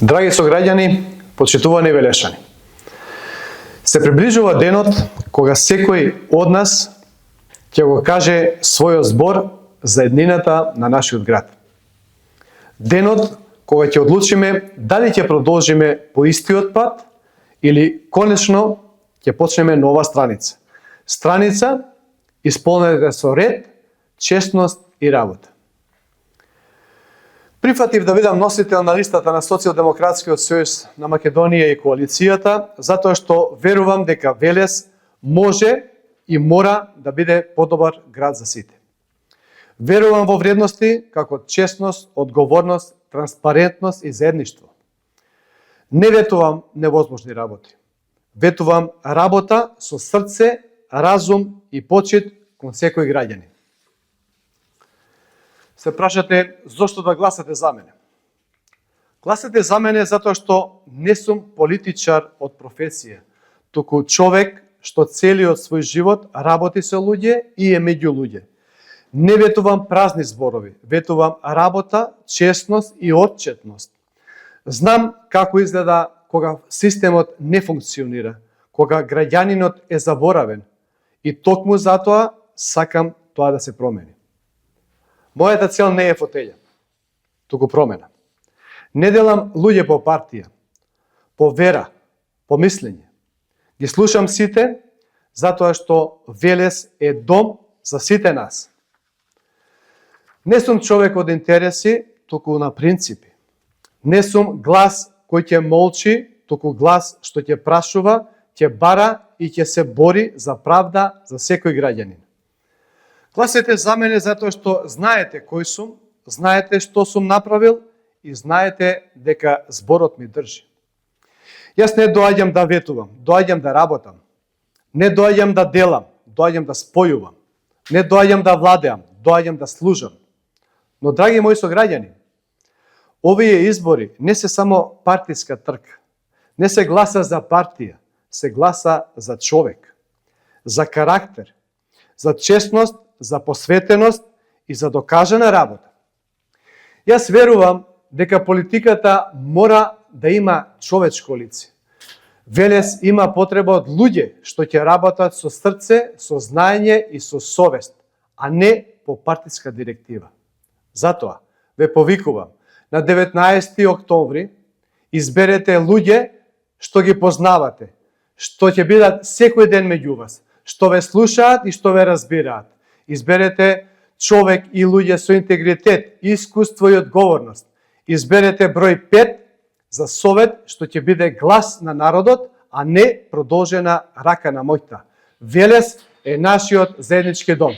Драги сограѓани, почитувани велешани, се приближува денот кога секој од нас ќе го каже својот збор за еднината на нашиот град. Денот кога ќе одлучиме дали ќе продолжиме по истиот пат или конечно ќе почнеме нова страница. Страница исполнета со ред, честност и работа. Прифатив да бидам носител на листата на Социјалдемократскиот сојуз на Македонија и коалицијата, затоа што верувам дека Велес може и мора да биде подобар град за сите. Верувам во вредности како честност, одговорност, транспарентност и заедништво. Не ветувам невозможни работи. Ветувам работа со срце, разум и почит кон секој граѓанин. Се прашате зошто да гласате за мене. Гласате за мене затоа што не сум политичар од професија, туку човек што целиот свој живот работи со луѓе и е меѓу луѓе. Не ветувам празни зборови, ветувам работа, честност и отчетност. Знам како изгледа кога системот не функционира, кога граѓанинот е заборавен и токму затоа сакам тоа да се промени. Мојата цел не е фотеља, туку промена. Не делам луѓе по партија, по вера, по мислење. Ги слушам сите, затоа што Велес е дом за сите нас. Не сум човек од интереси, туку на принципи. Не сум глас кој ќе молчи, туку глас што ќе прашува, ќе бара и ќе се бори за правда за секој граѓанин. Гласете за мене затоа што знаете кој сум, знаете што сум направил и знаете дека зборот ми држи. Јас не доаѓам да ветувам, доаѓам да работам. Не доаѓам да делам, доаѓам да спојувам. Не доаѓам да владеам, доаѓам да служам. Но, драги мои сограѓани, овие избори не се само партиска трка. Не се гласа за партија, се гласа за човек, за карактер, за честност, за посветеност и за докажана работа. Јас верувам дека политиката мора да има човечко лице. Велес има потреба од луѓе што ќе работат со срце, со знаење и со совест, а не по партиска директива. Затоа ве повикувам на 19 октомври изберете луѓе што ги познавате, што ќе бидат секој ден меѓу вас, што ве слушаат и што ве разбираат. Изберете човек и луѓе со интегритет, искуство и одговорност. Изберете број 5 за совет што ќе биде глас на народот, а не продолжена рака на моќта. Велес е нашиот заеднички дом.